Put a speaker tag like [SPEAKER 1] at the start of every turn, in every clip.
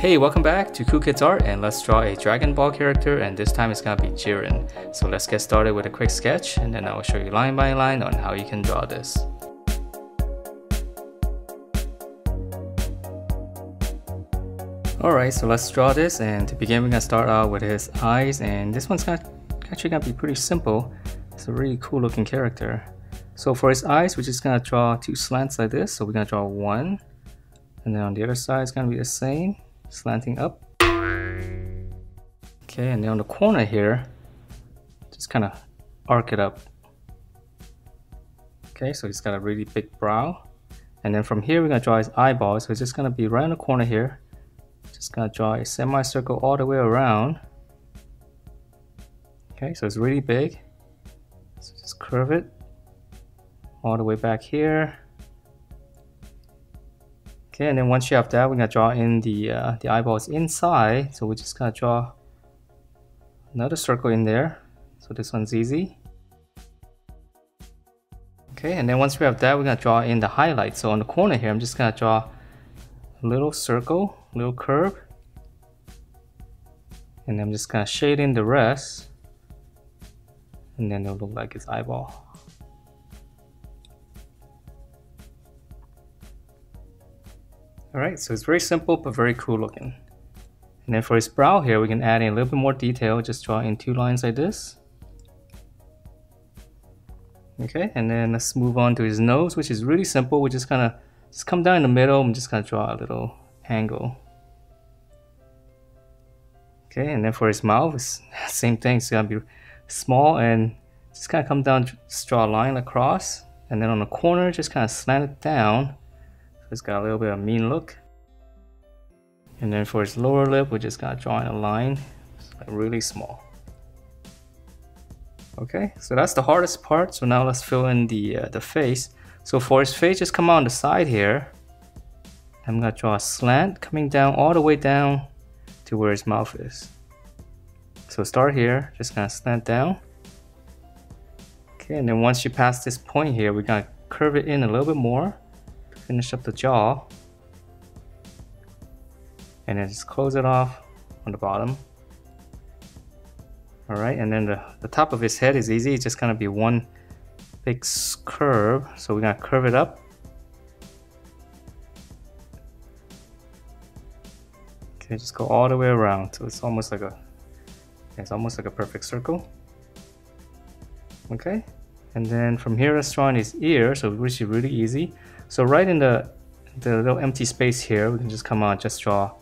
[SPEAKER 1] Hey, welcome back to Cool Kids Art, and let's draw a Dragon Ball character, and this time it's gonna be Jiren. So let's get started with a quick sketch, and then I will show you line by line on how you can draw this. Alright, so let's draw this, and to begin we're gonna start out with his eyes, and this one's actually gonna be pretty simple. It's a really cool looking character. So for his eyes, we're just gonna draw two slants like this. So we're gonna draw one, and then on the other side it's gonna be the same, slanting up. Okay, and then on the corner here, just kind of arc it up. Okay, so he's got a really big brow. And then from here we're gonna draw his eyeballs. So it's just gonna be right in the corner here. Just gonna draw a semicircle all the way around. Okay, so it's really big. So just curve it all the way back here. Okay, and then once you have that, we're gonna draw in the eyeballs inside. So we're just gonna draw another circle in there. So this one's easy. Okay, and then once we have that, we're gonna draw in the highlights. So on the corner here, I'm just gonna draw a little circle, little curve, and I'm just gonna shade in the rest, and then it'll look like his eyeball. Alright, so it's very simple but very cool looking. And then for his brow here, we can add in a little bit more detail. Just draw in two lines like this. Okay, and then let's move on to his nose, which is really simple. We're just gonna come down in the middle. I'm just gonna draw a little angle. Okay, and then for his mouth, it's same thing. It's gonna be small and just kind of come down, just draw a line across, and then on the corner, just kind of slant it down. It's got a little bit of a mean look. And then for his lower lip, we're just gonna draw in a line, like really small. Okay, so that's the hardest part. So now let's fill in the face. So for his face, just come on the side here. I'm gonna draw a slant coming down all the way down to where his mouth is. So start here, just gonna slant down. Okay, and then once you pass this point here, we're gonna curve it in a little bit more. Finish up the jaw, and then just close it off on the bottom. Alright, and then the top of his head is easy. It's just gonna be one big curve. So we're gonna curve it up. Okay, just go all the way around. So it's almost like a perfect circle. Okay, and then from here let's draw in his ear. So which is really easy. So right in the little empty space here, we can just come on, just draw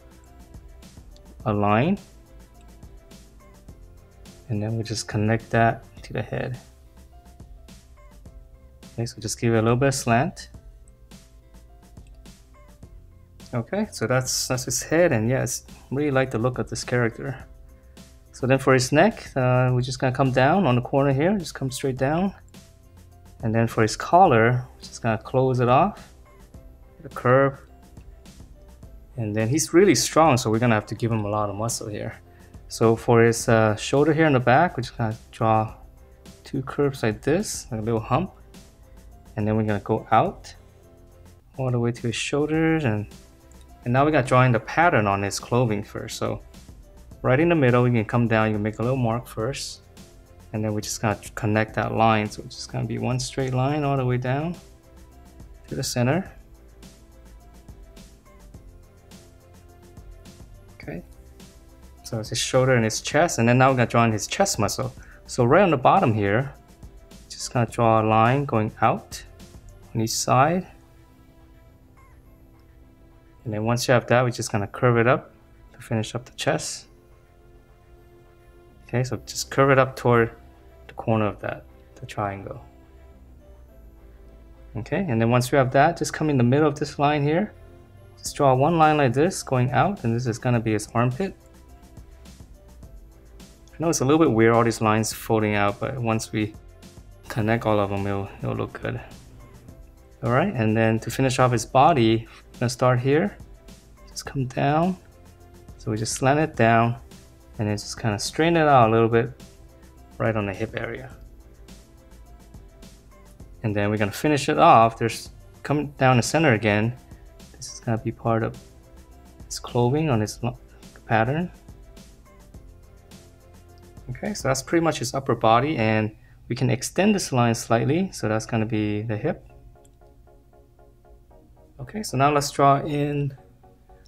[SPEAKER 1] a line, and then we just connect that to the head. Okay, so just give it a little bit of slant. Okay, so that's his head, and yes, really like the look of this character. So then for his neck, we're just gonna come down on the corner here, just come straight down. And then for his collar, we're just gonna close it off, the curve. And then he's really strong, so we're gonna have to give him a lot of muscle here. So for his shoulder here in the back, we're just gonna draw two curves like this, like a little hump. And then we're gonna go out all the way to his shoulders, and now we're gonna draw in the pattern on his clothing first. So right in the middle, you can come down, you can make a little mark first. And then we're just gonna connect that line. So it's just gonna be one straight line all the way down to the center. Okay. So it's his shoulder and his chest. And then now we're gonna draw in his chest muscle. So right on the bottom here, just gonna draw a line going out on each side. And then once you have that, we're just gonna curve it up to finish up the chest. Okay, so just curve it up toward the corner of the triangle. Okay, and then once we have that, just come in the middle of this line here. Just draw one line like this going out, and this is gonna be his armpit. I know it's a little bit weird, all these lines folding out, but once we connect all of them, it'll look good. Alright, and then to finish off his body, we're gonna start here. Just come down. So we just slant it down, and then just kind of straighten it out a little bit right on the hip area. And then we're gonna finish it off. There's come down the center again. This is gonna be part of his clothing, on his pattern. Okay, so that's pretty much his upper body, and we can extend this line slightly, so that's going to be the hip. Okay, so now let's draw in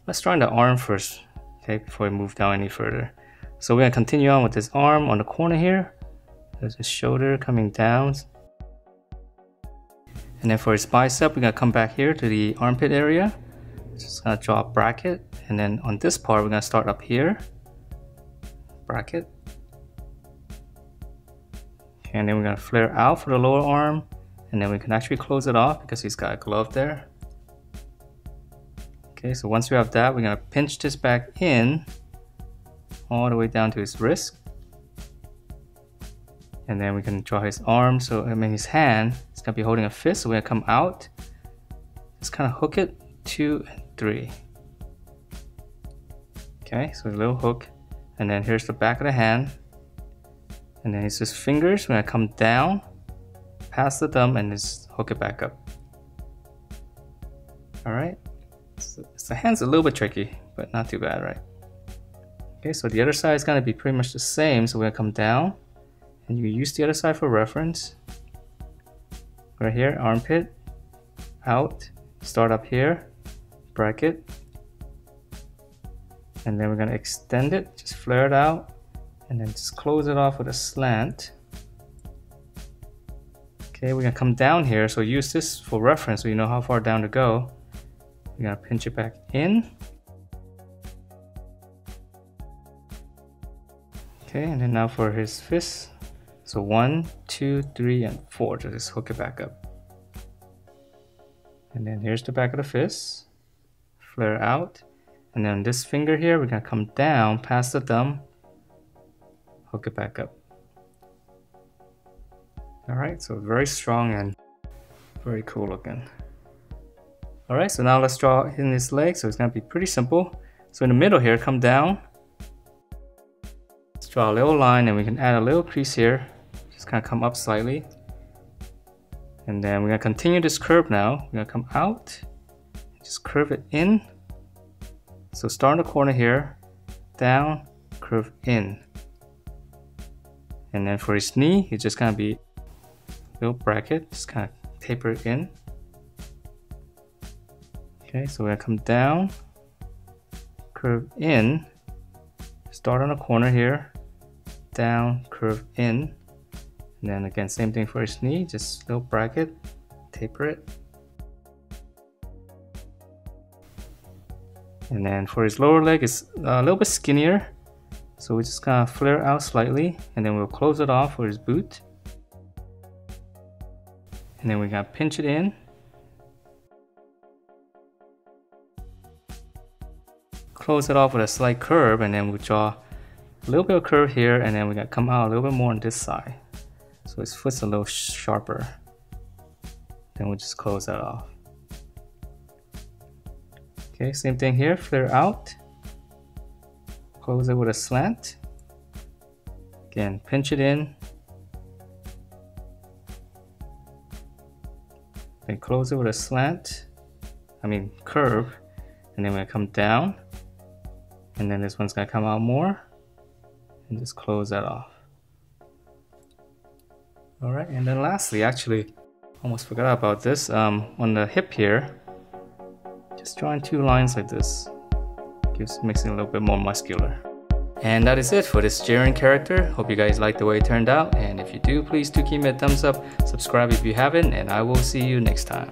[SPEAKER 1] the arm first, okay, before we move down any further. So we're going to continue on with this arm on the corner here. There's his shoulder coming down. And then for his bicep, we're going to come back here to the armpit area. Just going to draw a bracket, and then on this part, we're going to start up here. Bracket. And then we're going to flare out for the lower arm, and then we can actually close it off because he's got a glove there. Okay, so once we have that, we're going to pinch this back in all the way down to his wrist. And then we can draw his arm, so his hand, it's going to be holding a fist, so we're going to come out, just kind of hook it, 2 and 3. Okay, so a little hook, and then here's the back of the hand. And then it's just fingers, we're going to come down, past the thumb, and just hook it back up. Alright, so the hand's a little bit tricky, but not too bad, right? Okay, so the other side is going to be pretty much the same, so we're going to come down, and you use the other side for reference. Right here, armpit, out, start up here, bracket, and then we're going to extend it, just flare it out, and then just close it off with a slant. Okay, we're gonna come down here, so use this for reference so you know how far down to go. We're gonna pinch it back in. Okay, and then now for his fist. So 1, 2, 3, and 4, just hook it back up. And then here's the back of the fist. Flare out. And then this finger here, we're gonna come down past the thumb, hook it back up. Alright, so very strong and very cool looking. Alright, so now let's draw in his leg. So it's going to be pretty simple. So in the middle here, come down. Let's draw a little line, and we can add a little crease here. Just kind of come up slightly. And then we're going to continue this curve now. We're going to come out, just curve it in. So start in the corner here, down, curve in. And then for his knee, it's just gonna be a little bracket, just kind of taper it in. Okay, so we're gonna come down, curve in, start on the corner here, down, curve in. And then again, same thing for his knee, just a little bracket, taper it. And then for his lower leg, it's a little bit skinnier. So we just kind of flare out slightly, and then we'll close it off for his boot. And then we're gonna pinch it in. Close it off with a slight curve, and then we'll draw a little bit of curve here, and then we're gonna come out a little bit more on this side. So his foot's a little sharper. Then we'll just close that off. Okay, same thing here, flare out. Close it with a slant. Again, pinch it in. Then close it with a slant. Curve. And then we're gonna come down. And then this one's gonna come out more. And just close that off. Alright, and then lastly, actually, almost forgot about this. On the hip here, just drawing 2 lines like this. Makes it a little bit more muscular. And that is it for this Jiren character. Hope you guys like the way it turned out, and if you do, please do give me a thumbs up, subscribe if you haven't, and I will see you next time.